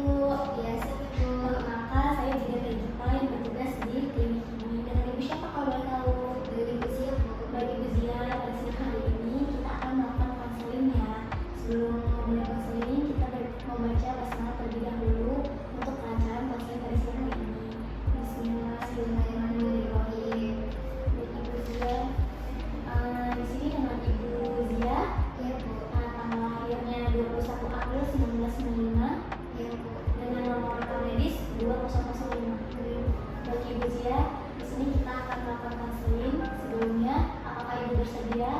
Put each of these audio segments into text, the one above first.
Bu. Iya, siap Bu. Maka saya juga Regita yang bertugas di klinik ini. Dengan Ibu siapa kalau boleh tahu? Dari Ibu Zia Bu. Bagi Ibu Zia, pada siang hari ini kita akan melakukan konseling ya. Sebelum memulai konseling, kita mau baca basmalah terlebih dahulu untuk kelancaran konseling pada siang hari ini. Bismillahirrahmanirrahim. Baik Ibu Zia, di sini dengan Ibu Zia. Iya Bu. Tanggal lahirnya 21 April 1995 Iya Bu. dengan nomor rekam medis 2005. Bagi Ibu Zia, di sini kita akan melakukan konseling. Sebelumnya, apakah Ibu bersedia?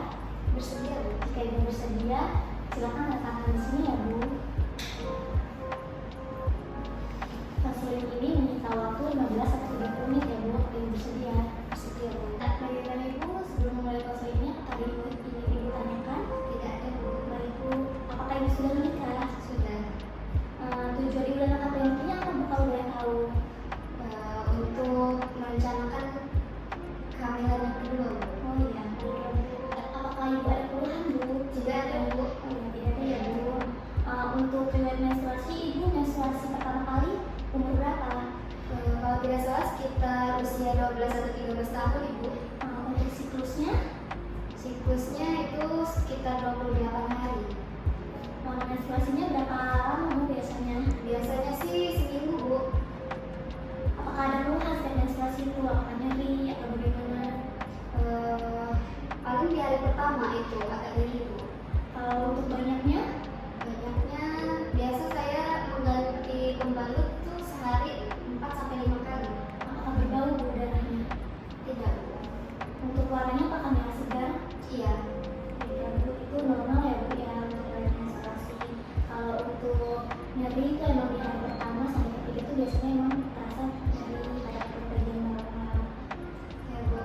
Bersedia Bu. Jika Ibu bersedia, silakan letakkan di sini ya Bu. Konseling ini menyita waktu 15 sampai 30 menit ya Bu. Apakah Ibu bersedia? Bersedia Bu. Bagaimana Ibu sebelum memulai konselingnya? Apakah Ibu ingin Ibu tanyakan? Tidak ada Bu. Baik Bu, apakah Ibu sudah menikah? Sudah. Tujuan Ibu dan kakak pengennya apa Bu kalau boleh tahu? Untuk merencanakan kehamilan yang kedua Bu. Oh iya, apakah Ibu ada keluhan Bu? Tidak ada Bu. Oh iya, tidak ada ya Bu. Untuk riwayat menstruasi, Ibu menstruasi pertama kali umur berapa? Kalau tidak salah sekitar usia 12 atau 13 tahun Ibu. Untuk siklusnya, Siklusnya itu sekitar 28 hari. menstruasinya berapa lama Bu biasanya? Biasanya sih seminggu Bu. Apakah ada keluhan setiap menstruasi itu? Apakah nyeri atau bagaimana? Paling di hari pertama itu agak nyeri Bu. Kalau untuk banyaknya, Banyaknya biasa saya mengganti pembalut tuh sehari 4 sampai 5 kali. apakah berbau Bu darahnya? Tidak Bu. Untuk warnanya apakah merah segar? Iya. Ya Bu, itu normal ya Bu ya untuk riwayat menstruasi. Kalau untuk nyeri itu emang di hari pertama sampai ketiga itu biasanya emang terasa nyeri pada bagian normal. Ya Bu.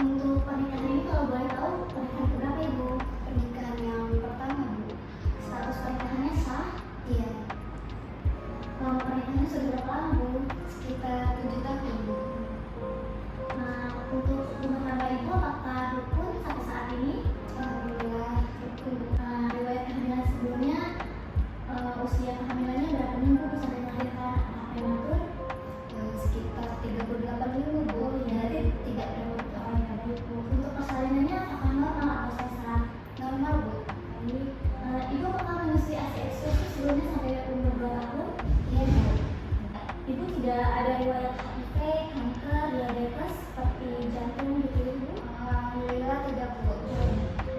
Untuk pernikahan ini kalau boleh tahu pernikahan keberapa Ibu? Pernikahan yang pertama Bu. Status pernikahannya sah? Iya. Lama pernikahannya sudah berapa lama Bu? Sekitar 7 tahun Bu. Untuk rumah tangga Ibu apakah rukun sampai saat ini? Alhamdulillah rukun Bu. Riwayat kehamilan sebelumnya, usia kehamilannya berapa minggu Bu sampai melahirkan? Apakah prematur? Sekitar 38 minggu Bu. Dari tidak prematur. Untuk persalinannya apakah normal atau sesar? Normal Bu. Baik. Ibu apakah menyusui ASI eksklusif sebelumnya sampai umur 2 tahun? Iya Bu. Ibu tidak ada riwayat HIV, kanker, diabetes, seperti jantung gitu Ibu? Alhamdulillah tidak Bu.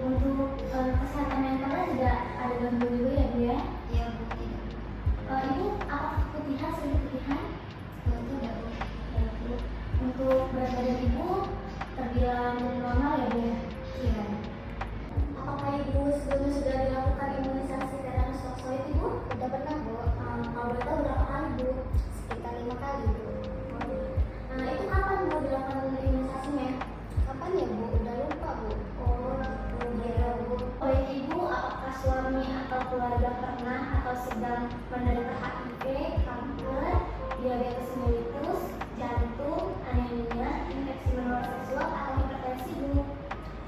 Untuk kesehatan mentalnya tidak ada gangguan juga ya Bu ya? Iya Bu. Tidak. Ibu apakah keputihan, sering keputihan? Tidak Bu. Baik, Bu. Untuk berat badan Ibu terbilang normal ya Bu ya? Iya. Apakah Ibu sebelumnya sudah dilakukan imunisasi tetanus toksoid Ibu? Sudah pernah Bu. Kalau boleh tahu berapa kali Bu? Sekitar 5 kali Bu. Itu kapan Bu dilakukan imunisasinya? Kapan ya Bu? Udah lupa Bu. Iya Bu. Baik Ibu, apakah suami atau keluarga pernah atau sedang menderita HIV, kanker, diabetes mellitus, jantung, anemia, infeksi menular seksual atau hipertensi Bu?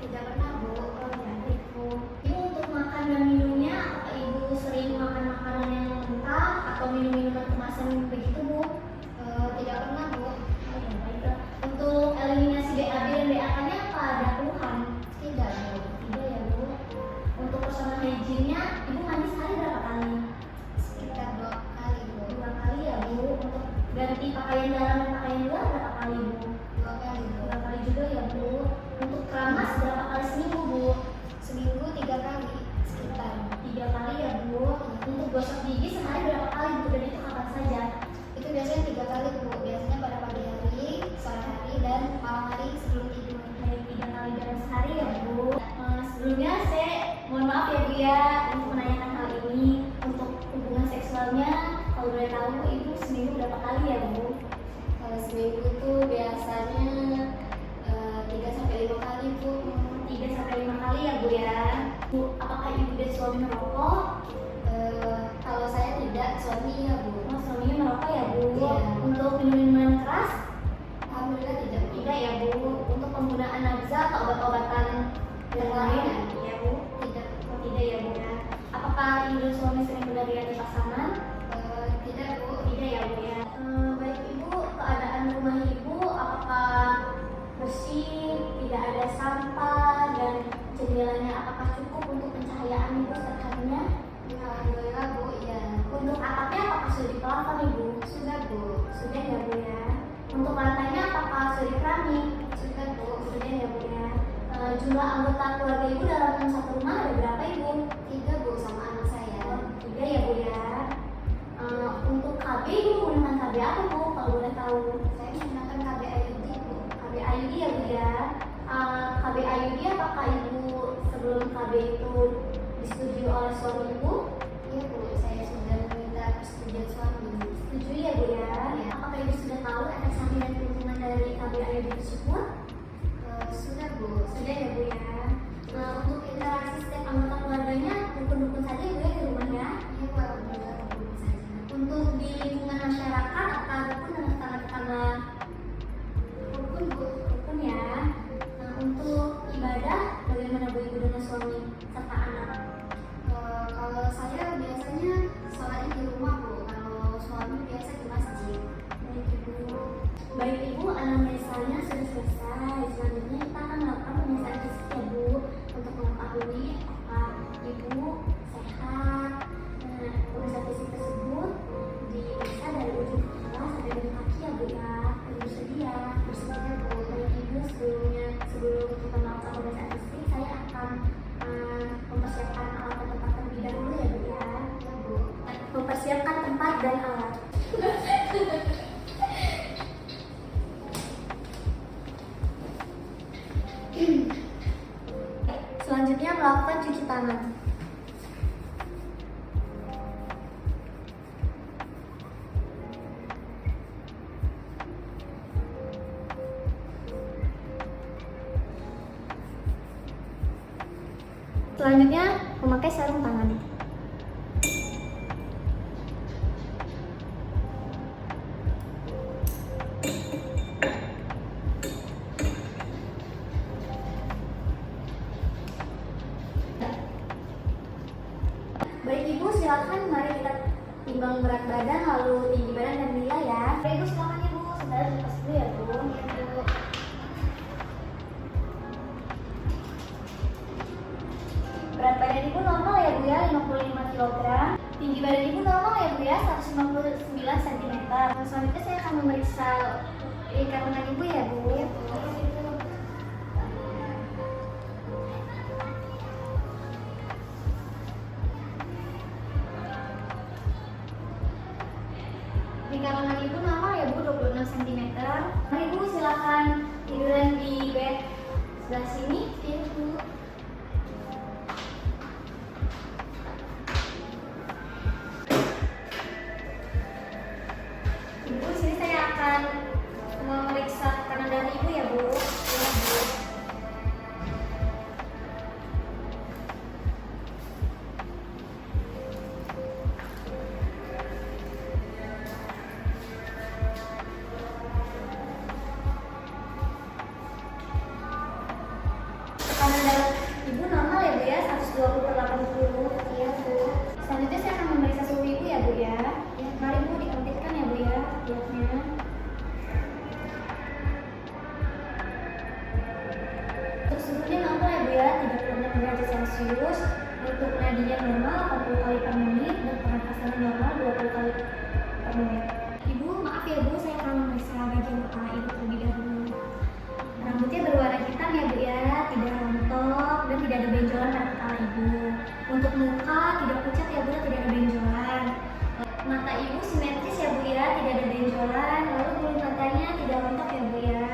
Tidak pernah Bu. Baik Bu. Ibu untuk makan dan minumnya, apakah Ibu sering makan makanan yang mentah atau minum minuman kemasan begitu Bu? Tidak pernah Bu. Baiklah. Untuk eliminasi BAB dan BAK-nya apa ada keluhan? Tidak Bu. Tidak ya Bu. Untuk personal hygiene-nya, Ibu mandi sehari berapa kali? Sekitar 2 kali Bu. 2 kali ya Bu. Untuk ganti pakaian dalam dan pakaian luar berapa kali Bu? 2 kali Bu. 2 kali juga ya Bu. Untuk keramas berapa kali seminggu Bu? Seminggu 3 kali sekitar. 3 kali ya Bu. Untuk gosok gigi sehari berapa kali Bu? Dan itu kapan saja? Itu biasanya 3 kali Bu. Biasanya pada pagi hari, sore hari, dan malam hari sebelum tidur. Baik, 3 kali dalam sehari ya Bu. Sebelumnya saya mohon maaf ya Bu ya untuk menanyakan hal ini. Untuk hubungan seksualnya, kalau boleh tahu Ibu seminggu berapa kali ya Bu? Kalau seminggu itu biasanya 3 sampai 5 kali Bu. 3 sampai 5 kali ya Bu ya. Bu, apakah Ibu dan suami merokok? Kalau saya tidak, suami ya Bu. Suaminya merokok ya Bu. Iya. Untuk minuman keras? Alhamdulillah tidak Bu. Tidak ya Bu. Untuk penggunaan nafza atau obat-obatan yang lain? Ya Bu. Tidak. Tidak ya Bu ya. Apakah Ibu dan suami sering berganti pasangan? Tidak Bu. plafon ibu? Sudah Bu. Sudah ya bu ya. Untuk lantainya apakah sudah keramik? Sudah Bu. Sudah ya bu ya. Jumlah anggota keluarga ibu dalam satu rumah ada berapa ibu? 3 Bu sama anak saya. Tiga ya bu ya. Untuk KB ibu menggunakan KB apa bu kalau boleh tahu? Saya menggunakan KB IUD Bu. KB IUD ya bu ya. KB IUD apakah ibu sebelum KB itu disetujui oleh suami ibu? Iya Bu, saya sudah meminta persetujuan suami. Setuju ya bu ya. Iya. Apakah ibu sudah tahu efek samping dan keuntungan dari KB IUD tersebut? Sudah Bu. Sudah ya bu ya. Untuk interaksi setiap anggota keluarganya rukun-rukun saja ibu ya di rumah ya. Iya Bu, alhamdulillah Bu saja. Untuk di lingkungan masyarakat apakah rukun dengan tetangga-tetangga? Rukun Bu. Rukun ya. Untuk ibadah bagaimana bu ibu dengan suami serta anak? Kalau saya biasanya sholatnya di rumah Bu. Kalau suami biasa di masjid. Baik ibu. Baik ibu, anamnesanya sudah selesai. Selanjutnya kita akan melakukan pemeriksaan fisik ya bu untuk mengetahui apakah ibu sehat. Pemeriksaan fisik tersebut diperiksa dari ujung kepala sampai ujung kaki ya bu ya. Ibu bersedia? Bersedia Bu. Baik ibu, sebelum kita melakukan pemeriksaan fisik, saya akan mempersiapkan alat dan tempat terlebih dahulu ya bu ya. Iya Bu. Mempersiapkan tempat dan alat. Selanjutnya melakukan cuci tangan. Selanjutnya memakai sarung tangan. Baik ibu, silakan mari kita timbang berat badan lalu tinggi badan dan nilai ya. Baik ibu, silakan ibu. Sebentar lepas dulu ya bu. Iya Bu. Berat badan ibu normal ya bu ya, 55 kg. Tinggi badan ibu normal ya bu ya, 159 cm. Selanjutnya saya akan memeriksa ikatan ibu ya bu. Iya Bu. Lingkaran ibu normal ya bu, 26 cm. Mari ibu silakan tiduran di bed sebelah sini. Iya Bu. Ibu, sini saya akan memeriksa tekanan darah ibu ya bu. Ya, bu. Tekanan darah ibu normal ya bu ya, 120/80. Iya Bu. Selanjutnya saya akan memeriksa suhu ibu ya bu ya. Iya. Mari bu dikempitkan ya bu ya lihatnya. Untuk suhunya normal ya bu ya, 36 derajat Celcius. Untuk nadinya normal 40 kali per menit dan pernafasannya normal 20 kali per menit. Ibu maaf ya bu, saya akan memeriksa bagian kepala ibu terlebih dahulu. Rambutnya berwarna hitam ya bu ya, tidak rontok dan tidak ada benjolan pada kepala ibu. Untuk muka tidak pucat ya bu, tidak ada benjolan. Mata ibu simetris ya bu ya, tidak ada benjolan. Lalu bulu matanya tidak rontok ya bu ya.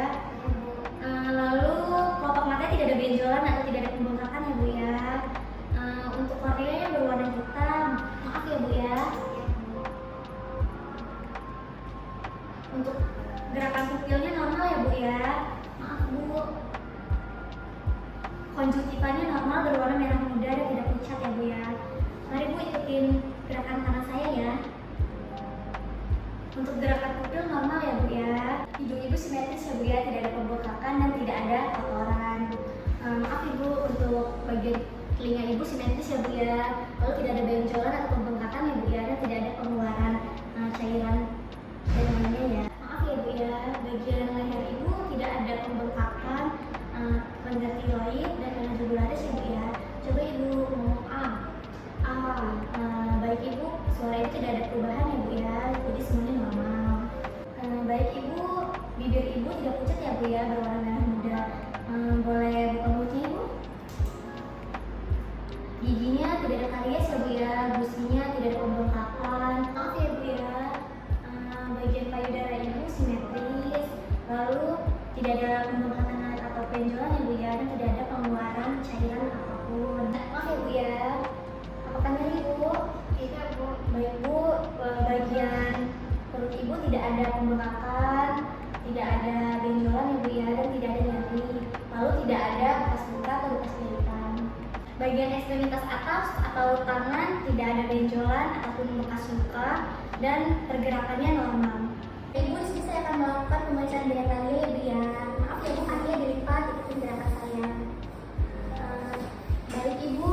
Lalu kelopak matanya tidak ada benjolan atau tidak ada pembengkakan ya bu ya. Untuk korneanya berwarna hitam, maaf ya bu ya. Untuk gerakan pupilnya normal ya bu ya, maaf bu. Konjungtivanya normal berwarna merah muda dan tidak pucat ya bu ya. Mari bu ikutin gerakan kanan saya ya. Untuk gerakan pupil normal ya bu ya. Hidung ibu simetris ya bu ya, tidak ada pembengkakan dan tidak ada kotoran. Maaf ibu, untuk bagian telinga ibu simetris ya bu ya. Lalu tidak ada benjolan atau pembengkakan ya bu ya, dan tidak ada pengeluaran cairan dan lainnya ya. Maaf ya bu ya, bagian leher ibu tidak ada pembengkakan, panjang tiroid dan vena jugularis ya bu ya. Coba ibu ngomong baik ibu, suara itu tidak ada perubahan ya bu ya. Jadi Bu ya. Apakah nyeri Bu? Tidak Bu. Baik Bu, bagian perut Ibu tidak ada pembengkakan, tidak ada benjolan ya Bu ya, dan tidak ada nyeri. Lalu tidak ada bekas luka atau bekas jahitan. Bagian ekstremitas atas atau tangan tidak ada benjolan ataupun bekas luka dan pergerakannya normal. Ibu, di sini saya akan melakukan pemeriksaan genitalia ya Bu ya. Maaf ya Bu, kakinya dilipat, ikutin gerakan saya. Baik Ibu,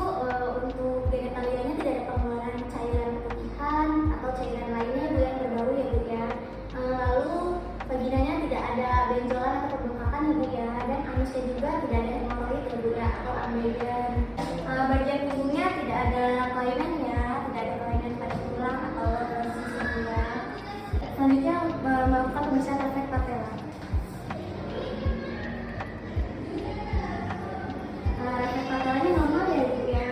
untuk genitalianya tidak ada pengeluaran cairan keputihan atau cairan lainnya Bu yang terbaru ya Bu ya. Lalu vaginanya tidak ada benjolan atau pembengkakan ya Bu ya, dan anusnya juga tidak ada hemoroid ya Bu ya atau ambeien. Bagian punggungnya tidak ada kelainan ya, tidak ada kelainan pada tulang atau sisi Bu ya. Selanjutnya melakukan pemeriksaan refleks patella. Refleks patellanya normal ya Bu ya.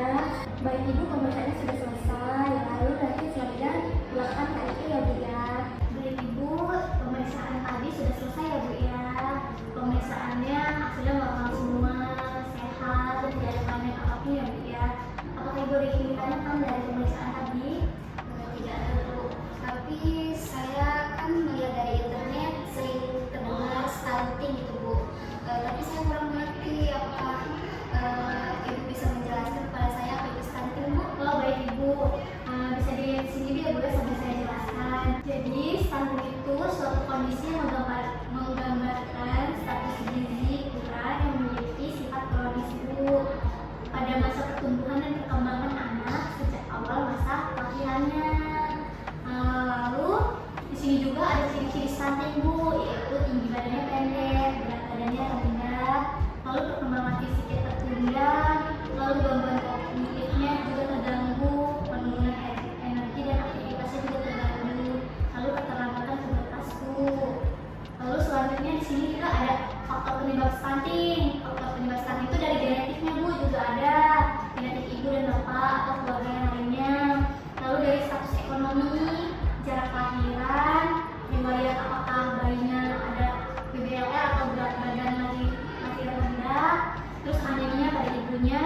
Baik Ibu, pemeriksaannya sudah selesai. Lalu nanti selanjutnya melakukan KIP ya Bu ya. Baik Ibu, pemeriksaan tadi sudah selesai ya Bu ya. Pemeriksaannya hasilnya normal semua, sehat, dan tidak ada kelainan apapun ya Bu ya. Apakah Ibu ada yang ditanyakan dari pemeriksaan tadi? Tidak ada Bu. Tapi saya kan melihat dari internet sering terdengar stunting gitu Bu. Tapi saya kurang mengerti apakah Ibu bisa menjelaskan kepada saya apa itu stunting Bu? Oh baik Ibu, bisa dilihat di sini ya Bu ya, sambil saya jelaskan. Jadi stunting itu suatu kondisi yang menggambarkan status gizi kurang yang memiliki sifat kronis Bu pada masa pertumbuhan dan perkembangan anak sejak awal masa kelahirannya. Lalu di sini juga ada ciri-ciri stunting Bu, yaitu tinggi badannya pendek, berat badannya rendah, lalu perkembangan fisiknya tertunda, lalu gangguan kognitifnya juga terganggu, penurunan energi dan aktivitasnya juga terganggu, lalu keterlambatan pubertas Bu. Lalu selanjutnya di sini juga ada faktor penyebab stunting. Faktor penyebab stunting itu dari genetiknya Bu, juga ada genetik ibu dan bapak atau keluarga yang lainnya. Lalu dari status ekonomi, jarak kelahiran, riwayat apakah bayinya ada BBLL atau berat badan masih rendah, terus anemia pada ibunya,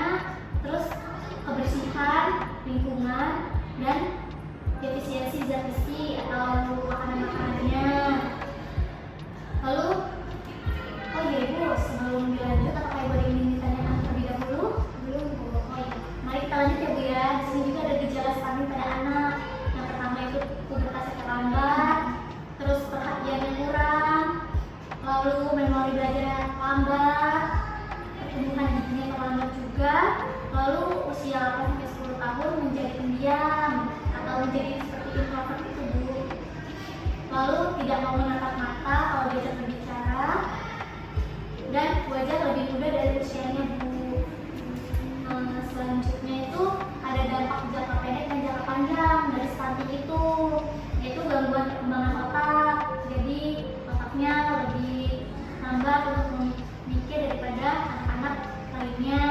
terus kebersihan lingkungan dan defisiensi zat besi atau makanan-makanannya. Lalu, oh iya Ibu, sebelum dilanjut apakah Ibu ada yang ingin ditanyakan terlebih dahulu? Belum Bu. Oh iya. Mari kita lanjut ya Bu ya. Di sini juga ada gejala stunting pada anak. Yang pertama itu pubertasnya terlambat, terus perhatiannya kurang, lalu memori belajarnya lambat, pertumbuhan giginya terlambat juga, lalu usia 8-10 tahun menjadi pendiam atau menjadi seperti introvert itu Bu. Lalu tidak mau menatap mata kalau diajak berbicara, dan wajah lebih muda dari usianya Bu. Selanjutnya itu ada dampak jangka pendek dan jangka panjang dari stunting itu, yaitu gangguan perkembangan otak. Jadi otaknya lebih lambat untuk memikir daripada anak-anak lainnya.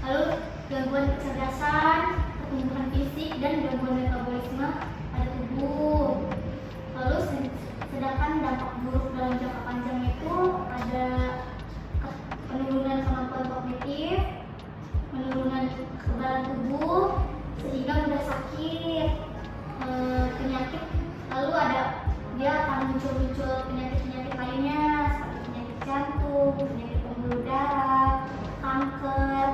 Lalu gangguan kecerdasan, pertumbuhan fisik, dan gangguan metabolisme pada tubuh. Lalu sedangkan dampak buruk dalam jangka panjang itu ada penurunan kemampuan kognitif, penurunan kekebalan tubuh sehingga mudah sakit, penyakit, lalu ada dia akan muncul penyakit-penyakit lainnya seperti penyakit jantung, penyakit pembuluh darah, kanker,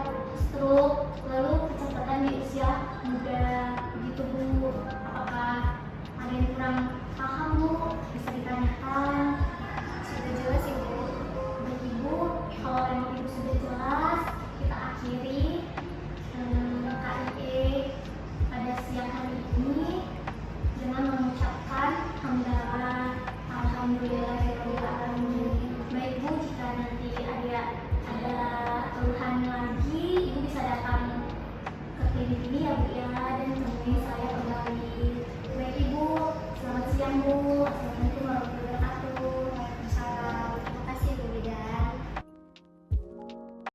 stroke, lalu kecepatan di usia muda. Begitu Bu. Apakah ada yang kurang